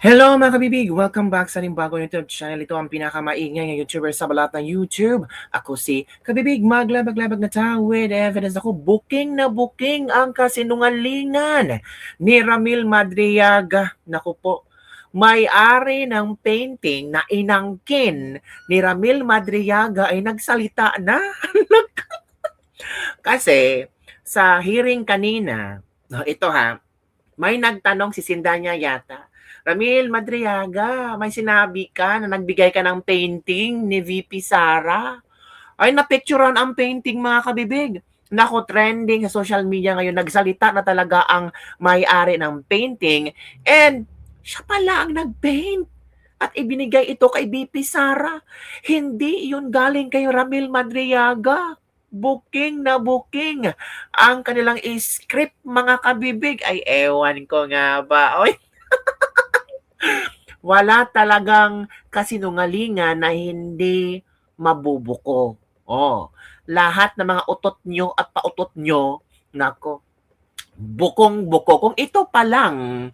Hello mga kabibig! Welcome back sa ating bagong YouTube channel. Ito ang pinakamaingay ng YouTuber sa balat ng YouTube. Ako si Kabibig, maglabag-labag na tao with evidence. Ako, booking na booking ang kasinungalingan ni Ramil Madriaga. Naku po, may-ari ng painting na inangkin ni Ramil Madriaga ay nagsalita na. Kasi sa hearing kanina, ito may nagtanong si Sindanya yata, Ramil Madriaga, may sinabi ka na nagbigay ka ng painting ni VP Sara. Ay, napicturean ang painting mga kabibig. Nako, trending sa social media ngayon. Nagsalita na talaga ang may-ari ng painting and siya pala ang nag-paint. At ibinigay ito kay VP Sara. Hindi yun galing kay Ramil Madriaga. Booking na booking ang kanilang script mga kabibig. Ay, ewan ko nga ba. Oy, wala talagang kasinungalingan na hindi mabubuko. Oh, lahat ng mga utot nyo at pautot nyo, nako, bukong-buko. Kung ito pa lang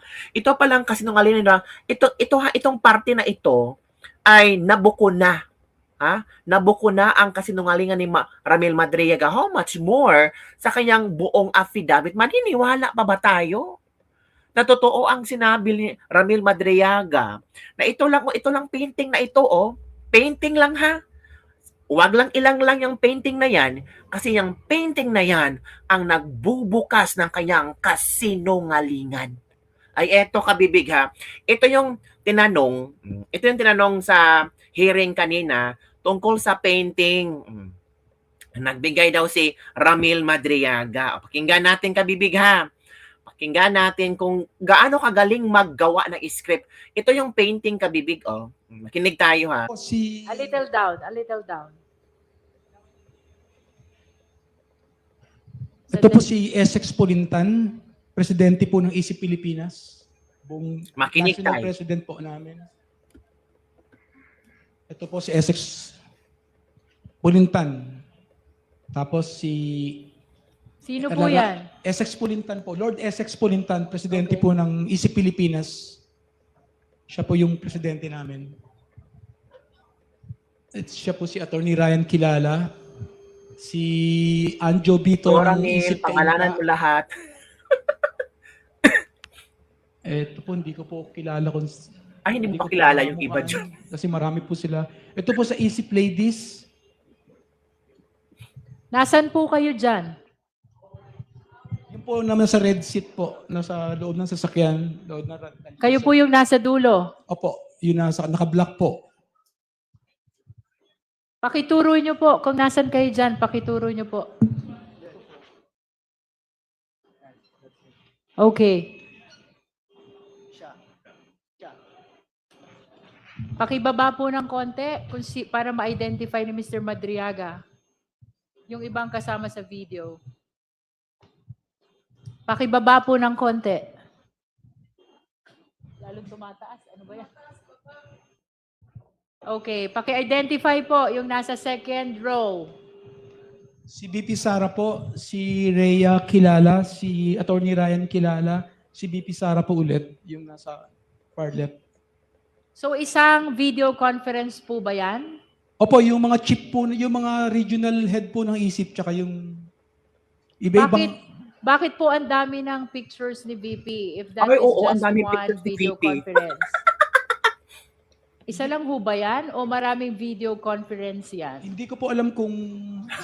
kasinungalingan na, itong parte na ito ay nabuko na. Nabuko na ang kasinungalingan ni Ramil Madriaga. How much more sa kanyang buong affidavit? Maniniwala pa ba tayo na totoo ang sinabi ni Ramil Madriaga na ito lang painting na ito, painting lang Huwag lang ilang lang yung painting na yan kasi yung painting na yan ang nagbubukas ng kanyang kasinungalingan. Ay eto kabibig Ito yung tinanong sa hearing kanina tungkol sa painting. Nagbigay daw si Ramil Madriaga. Pakinggan natin kabibig Pakinggan natin kung gaano kagaling maggawa ng script. Ito yung painting kabibig, Makinig tayo A little down, a little down. Ito po si Essex Pulintan, presidente po ng EC Pilipinas. Buong Makinig national tayo. president po namin. Ito po si Essex Pulintan. Tapos si Sino po yan? Essex Pulintan po. Lord Essex Pulintan, presidente po ng EC Pilipinas. Siya po yung presidente namin. Siya po si Attorney Ryan Kilala. Si Anjo Bito ng Ramil, EC pangalanan mo lahat. Ito po, hindi ko po kilala kung... Ay, hindi mo pa kilala yung iba dyan. Kasi marami po sila. Ito po sa EC Ladies. Nasaan po kayo dyan? Yung po naman sa red seat po, nasa loob ng sasakyan. Kayo po yung nasa dulo. Opo, yun nasa, naka-black po. Pakituro nyo po. Kung nasan kayo dyan, pakituro nyo po. Okay. Pakibaba po ng konti para ma-identify ni Mr. Madriaga yung ibang kasama sa video. Pakibaba po ng konti. Lalong tumataas. Ano ba yan? Okay. Paki-identify po yung nasa second row. Si BP Sara po, si Rhea Kilala, si Attorney Ryan Kilala, si BP Sara po ulit, yung nasa far left. So isang video conference po ba yan? Opo, yung mga chief po, yung mga regional head po ng ISIP, tsaka yung iba-ibang... Bakit po ang dami ng pictures ni VP if that Ay, is oo, ang just daming one pictures ni video VP. conference? Isa lang ho ba yan o maraming video conference yan? Hindi ko po alam kung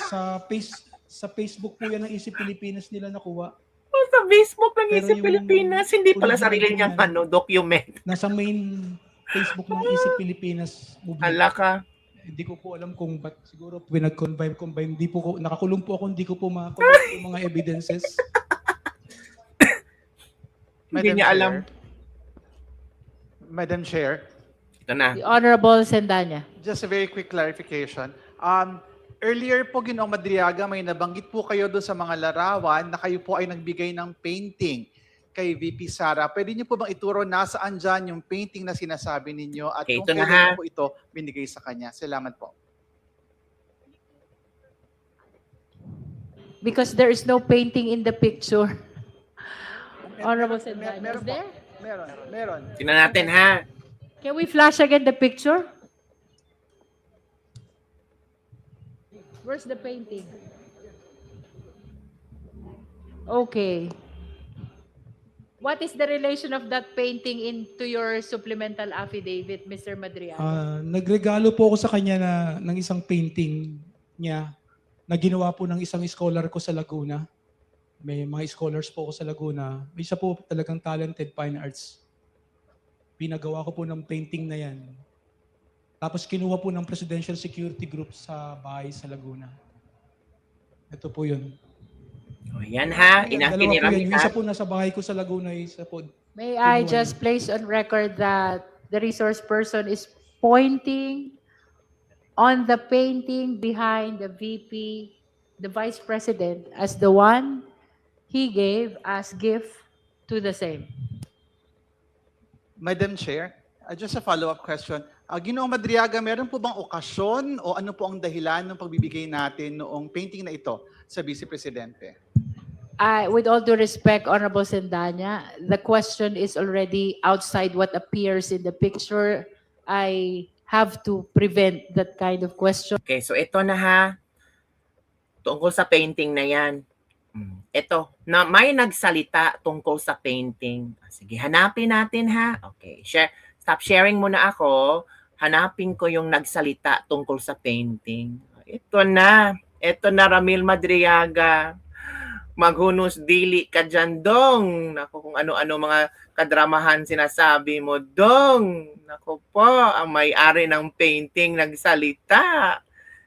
sa Facebook po yan ng ISIP Pilipinas nila nakuha. Sa Facebook ng Pero Isip yung Pilipinas, hindi pala original sarili po niyang yan, document. nasa main Facebook ng ISIP Pilipinas movement. Hala ka. Hindi ko po alam kung ba't siguro pinag-combine. Hindi po ko, nakakulong po ako, hindi ko po makakulong yung mga evidences. Hindi niya alam. Madam Chair, Ito na. The Honorable Sendanya. just a very quick clarification. Earlier po, Ginoong Madriaga, may nabanggit po kayo doon sa mga larawan na kayo po ay nagbigay ng painting kay VP Sara. Pwede niyo po bang ituro nasaan dyan yung painting na sinasabi ninyo at Okay, kung ito na, kailan po ito binigay sa kanya? Salamat po. Because there is no painting in the picture. Honorable Sendanya, is there? Meron. Tingnan natin, ha? Can we flash again the picture? Where's the painting? Okay. What is the relation of that painting into your supplemental affidavit, Mr. Madriaga? Nagregalo po ako sa kanya ng isang painting niya na ginawa po ng isang scholar ko sa Laguna. May mga scholars po ako sa Laguna. May isa po talagang talented fine arts. Pinagawa ko po ng painting na yan. Tapos kinuha po ng Presidential Security Group sa bahay sa Laguna. Ito po yun. O, yan, ha? Dalawa Inangkin ni po yan. Ramil, Yung ha? isa po nasa bahay ko sa Laguna, isa po. May I Kinuha just place on record that the resource person is pointing on the painting behind the VP, the Vice President, as the one he gave as gift to the same. Madam Chair, just a follow-up question. Ginoong Madriaga, meron po bang okasyon o ano po ang dahilan ng pagbibigay natin noong painting na ito sa Vice Presidente? With all due respect, Honorable Sendanya, the question is already outside what appears in the picture. I have to prevent that kind of question. Okay, so ito na, ha? Tungkol sa painting na yan. Ito, na may nagsalita tungkol sa painting. Sige, hanapin natin, ha? Okay, stop sharing muna ako. Hanapin ko yung nagsalita tungkol sa painting. Ito na, Ramil Madriaga. Maghunos dili ka dyan, dong. Naku, kung ano-ano mga kadramahan sinasabi mo, dong. Naku po, ang may-ari ng painting nagsalita.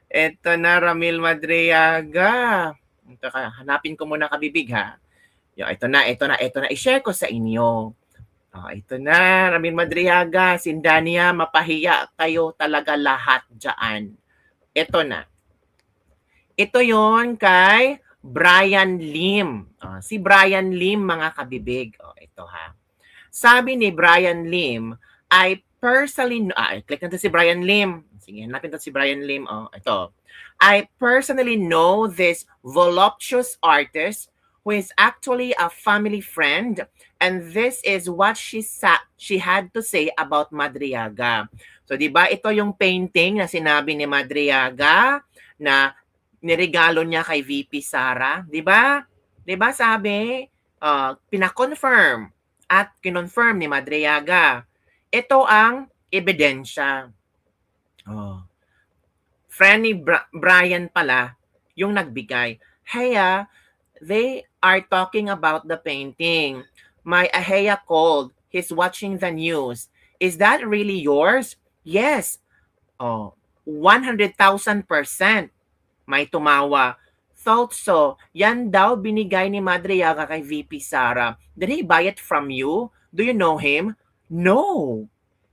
Ito na, Ramil Madriaga. Ito, hanapin ko muna kabibig, ha. Ito na. I-share ko sa inyo. Ito na, Ramil Madriaga, Sindania, mapahiya kayo talaga lahat dyan. Ito na. Ito yon kay Brian Lim. Si Brian Lim, mga kabibig. Ito, ha. Sabi ni Brian Lim, I personally, click natin si Brian Lim. Sige, hanapin natin si Brian Lim. Ito. I personally know this voluptuous artist who is actually a family friend, and this is what she had to say about Madriaga. So, di ba, ito yung painting na sinabi ni Madriaga na niregalo niya kay VP Sara, 'di ba? 'Di ba sabi, pina-confirm at kinonfirm ni Madriaga. Ito ang ebidensya. Friend ni Brian pala yung nagbigay. Hey, they are talking about the painting. My Aheya called. He's watching the news. Is that really yours? Yes. 100,000%. May tumawa. Thought so. Yan daw binigay ni Madriaga kay VP Sara. Did he buy it from you? Do you know him? No.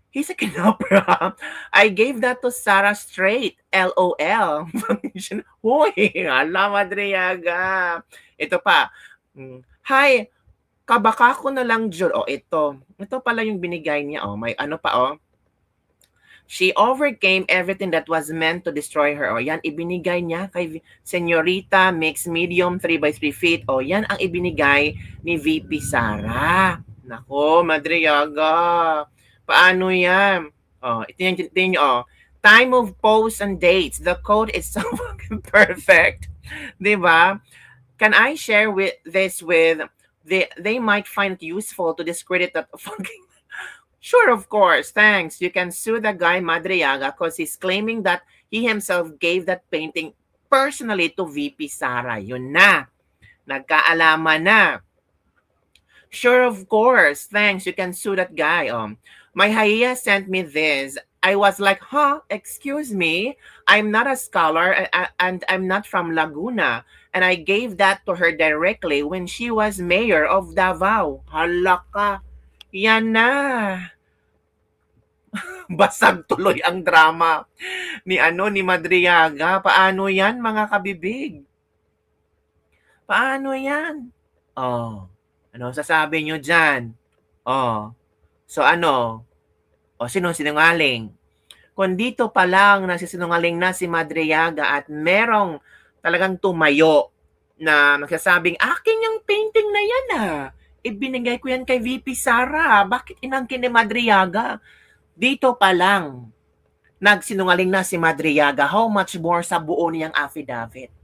He's a kinopera. I gave that to Sara straight. LOL. Huy, ala Madriaga. Ito pa. Hi, kabaka ko na lang, Jul. Ito. Ito pala yung binigay niya. May ano pa, She overcame everything that was meant to destroy her. Yan, ibinigay niya kay Señorita Mixed Medium 3x3 feet. Yan ang ibinigay ni VP Sara. Nako, Madriaga. Paano yan? Ito nyo, time of post and dates. The code is so fucking perfect. Diba? Can I share this with... They might find it useful to discredit that fucking... Sure, of course. Thanks. You can sue the guy Madriaga because he's claiming that he himself gave that painting personally to VP Sara. Yun na. Nagkaalaman na. Sure, of course. Thanks. You can sue that guy. My Haya sent me this. I was like, excuse me? I'm not a scholar and I'm not from Laguna. And I gave that to her directly when she was mayor of Davao. Hala ka. Yan na. Basag tuloy ang drama ni Madriaga. Paano yan, mga kabibig? Paano yan? Ano sasabi nyo dyan? So ano? Sino sinungaling? Kung dito pa lang nagsisinungaling na si Madriaga at merong talagang tumayo na nagsasabing, akin yung painting na yan ibinigay ko yan kay VP Sara. Bakit inangkin ni Madriaga? Dito pa lang, nagsinungaling na si Madriaga. How much more sa buo niyang affidavit?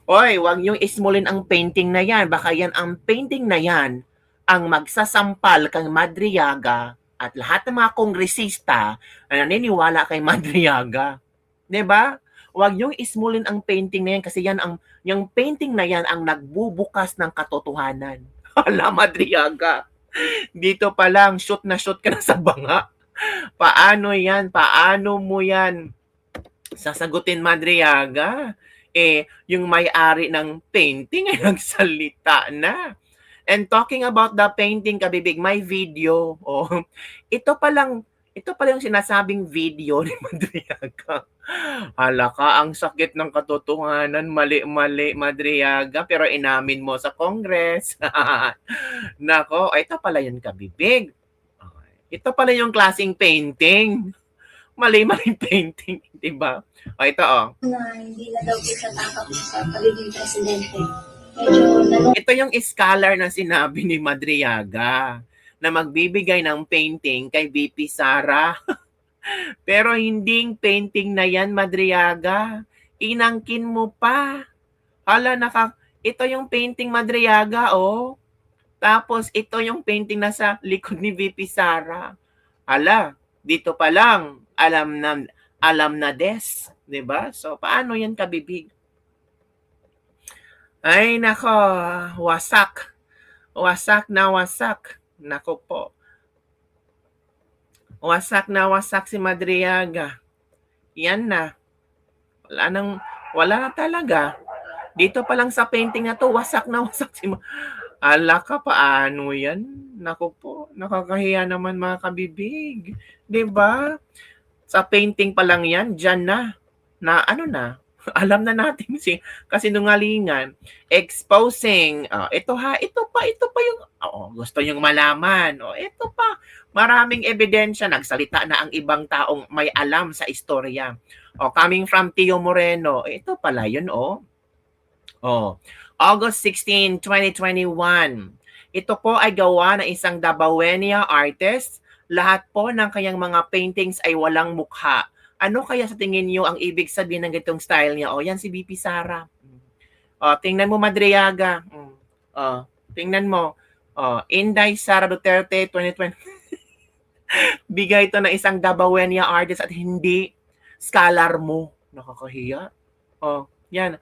Oy, wag niyong ismulin ang painting na yan. Baka yan ang painting na yan ang magsasampal kay Madriaga at lahat ng mga kongresista na naniniwala kay Madriaga. 'Di ba? Wag niyong ismulin ang painting na yan kasi yung painting na yan ang nagbubukas ng katotohanan. Hala, Madriaga. Dito pa lang, shoot na shoot ka na sa banga. Paano yan? Paano mo yan sasagutin, Madriaga? Yung may-ari ng painting ay nagsalita na. And talking about the painting, kabibig, may video. Oh, ito pa lang yung sinasabing video ni Madriaga. Hala ka, ang sakit ng katotohanan, mali-mali, Madriaga, pero inamin mo sa Congress. Nako, ito pala yun, kabibig. Ito pala yung klaseng painting. Mali-mali painting, di ba? O, ito, na hindi na daw po siya takap sa pagiging presidente. Medyo Ito yung scholar na sinabi ni Madriaga na magbibigay ng painting kay VP Sara. Pero hindi painting na yan, Madriaga. Inangkin mo pa. Hala, ito yung painting, Madriaga, oh. Tapos ito yung painting na sa likod ni VP Sara. Hala, dito pa lang, alam na des, 'di ba? So paano yan, kabibig? Ay nako, wasak. Wasak na wasak. Nako po. Wasak na wasak si Madriaga. Yan na. Wala na talaga. Dito pa lang sa painting na to, wasak na wasak si Ala ka, paano yan? Nako po, nakakahiya naman, mga kabibig. 'Di ba? Sa painting pa lang yan, dyan na ano na, alam na natin kasinungalingan, exposing, ito pa yung, gusto yung malaman, ito pa, maraming ebidensya, nagsalita na ang ibang taong may alam sa istorya. Coming from Tio Moreno, ito pala yun, August 16, 2021. Ito po ay gawa ng isang Dabawenea artist. Lahat po ng kanyang mga paintings ay walang mukha. Ano kaya sa tingin niyo ang ibig sabihin ng itong style niya? Yan si VP Sara. Tingnan mo, Madriaga. Tingnan mo. Inday Sara Duterte 2020. Bigay ito ng isang Dabawenea artist at hindi scholar mo. Nakakahiya. Yan.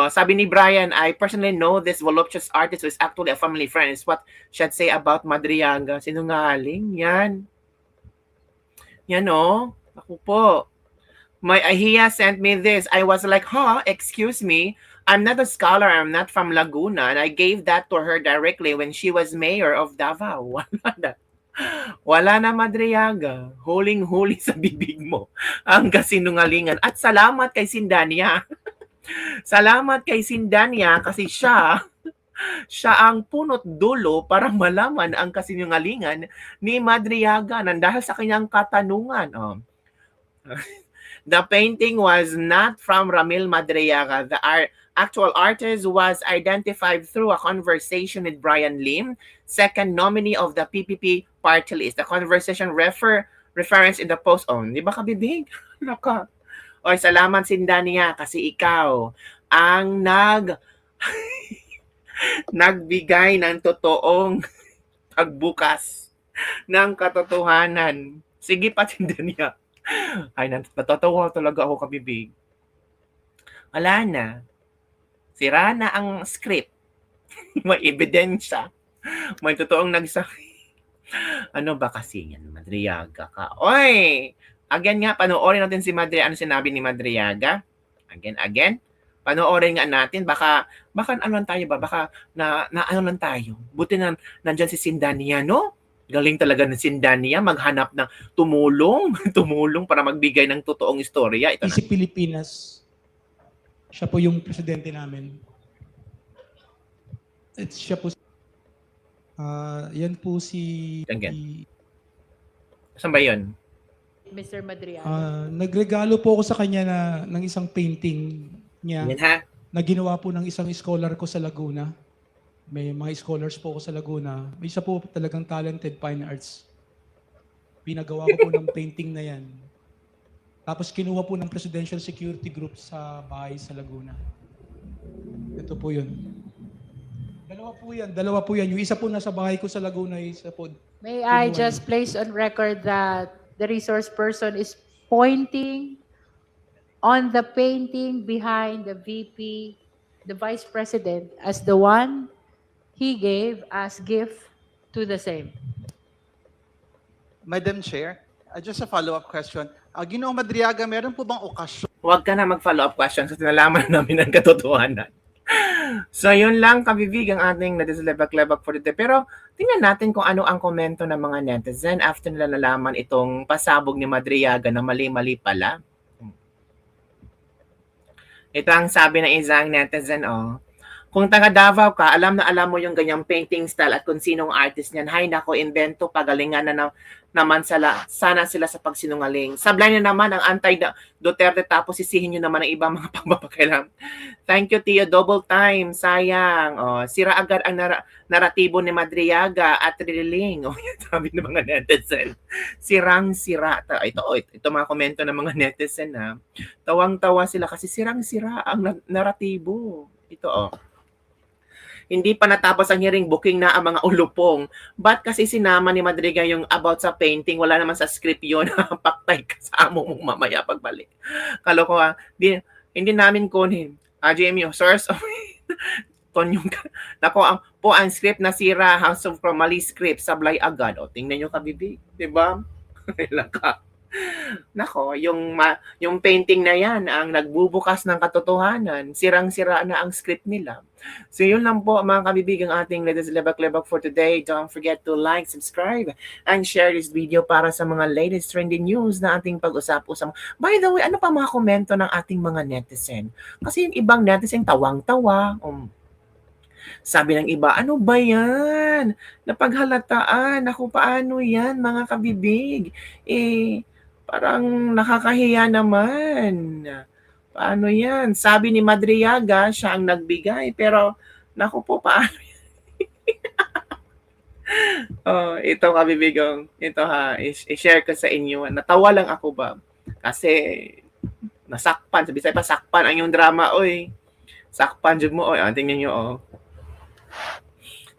Sabi ni Brian, I personally know this voluptuous artist who is actually a family friend. Is what should say about Madriaga. Sinungaling. Yan. Yan, Ako po. My Ahia sent me this. I was like, excuse me. I'm not a scholar. I'm not from Laguna. And I gave that to her directly when she was mayor of Davao. Wala na, Madriaga. Huling-huli sa bibig mo ang kasinungalingan. At salamat kay Sindania. Salamat kay Sindania kasi siya ang punot dulo para malaman ang kasinungalingan ni Madriaga dahil sa kanyang katanungan. The painting was not from Ramil Madriaga. The actual artist was identified through a conversation with Brian Lim, second nominee of the PPP party list. The conversation reference in the post di ba kabibig? Naka. Salamat, Sindania, kasi ikaw ang nagbigay ng totoong pagbukas ng katotohanan. Sige pa, Sindania. Ay, natatawa talaga ako, kabibig. Wala na. Sira na ang script. May ebidensya. May totoong Ano ba kasi yan, Madriaga ka? Oy! Again nga, panoorin natin si Madriaga. Ano sinabi ni Madriaga? Again. Panoorin nga natin. Baka ano lang tayo ba? Baka na ano lang tayo. Buti na nandyan si Sindania, no? Galing talaga ng Sindania. Maghanap ng tumulong para magbigay ng totoong istorya. Ito na. Si Pilipinas, siya po yung presidente namin. Siya po. Yan po si... Saan ba yun? Mr. Madriaga. Nagregalo po ako sa kanya ng isang painting niya Yan, ha? na ginawa po ng isang scholar ko sa Laguna. May mga scholars po ako sa Laguna. May isa po talagang talented fine arts. Pinagawa ko po ng painting na yan. Tapos kinuha po ng Presidential Security Group sa bahay sa Laguna. Ito po yun. Dalawa po yan. Yung isa po nasa bahay ko sa Laguna, isa po. May I Kinuha just place on record that the resource person is pointing on the painting behind the VP, the Vice President, as the one he gave as gift to the same. Madam Chair, just a follow-up question. Ginoong Madriaga, meron po bang okasyon Huwag ka na mag-follow-up questions at nalaman namin ang katotohanan. So, yun lang, kabibig, ang ating Netislebak-lebak for today. Pero, tingnan natin kung ano ang komento ng mga netizen after nila nalaman itong pasabog ni Madriaga na mali-mali pala. Ito ang sabi ng isang netizen, oh. Kung taga Davao ka, alam na alam mo yung ganyang painting style at kung sinong artist niyan. Hay nako, invento, pagalingan na naman sana sila sa pagsinungaling. Sablay na naman ang anti-Duterte tapos sisihin nyo naman ang ibang mga pagpapakilam. Thank you, Tio. Double time. Sayang. Oh, sira agad ang naratibo ni Madriaga at Riling. Oh, sabi ng mga netizen. Sirang-sira. Ito mga komento ng mga netizen. Ha. Tawang-tawa sila kasi sirang-sira ang naratibo. Ito, oh. Hindi pa natapos ang hearing, booking na ang mga ulupong. Ba't kasi sinama ni Madriga yung about sa painting? Wala naman sa script yun. Paktay ka sa amo mong mamaya pagbalik. Kalokohan. Hindi namin kunin. GMU, source of... Tonyong ka. Nako, ang script na sira, House of Mali script, sablay agad. O, tingnan nyo kabibig. Diba? Kailan ka. Nako, yung painting na yan ang nagbubukas ng katotohanan. Sirang-sira na ang script nila. So yun lang po mga kabibig ang ating latest lebak-lebak for today. Don't forget to like, subscribe, and share this video para sa mga latest trending news na ating pag-usap-usap. By the way, ano pa mga komento ng ating mga netizen? Kasi yung ibang netizen tawang-tawa. Sabi ng iba, ano ba yan? Napaghalataan. Ako, paano yan mga kabibig? Parang nakakahiya naman. Paano yan? Sabi ni Madriaga, siya ang nagbigay. Pero, naku po, paano yan? Ito kabibigong. Ito ha, i-share ko sa inyo. Natawa lang ako ba? Kasi, nasakpan. Sabi sa'yo pa, sakpan ang yung drama, oy. Sakpan jud mo, oy. Tingnan nyo, oh.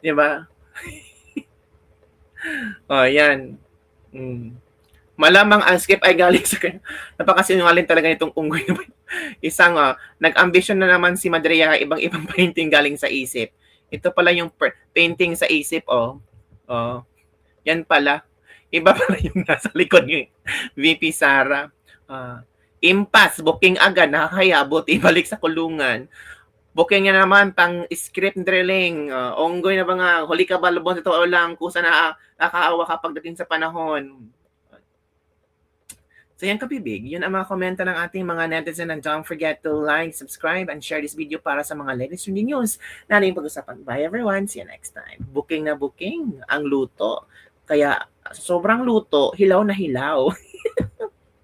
Diba? Yan. Malamang ang script ay galing sa kanya. Napakasinungaling talaga nitong unggoy naman. Isang nag-ambition na naman si Madriaga, ibang painting galing sa isip. Ito pala yung painting sa isip, oh. Yan pala. Iba pala yung nasa likod ni VP Sara. Impasse, booking agad, nakakaya, buti ibalik sa kulungan. Booking niya naman, script drilling, onggoy na ba nga, huli ka balbon, totoo lang, kusa na nakaawa ka pagdating sa panahon. So yan kabibig, yun ang mga komento ng ating mga netizen, and don't forget to like, subscribe, and share this video para sa mga latest trending news na ating pag-usapan. Bye everyone, see you next time. Booking na booking ang luto. Kaya sobrang luto, hilaw na hilaw.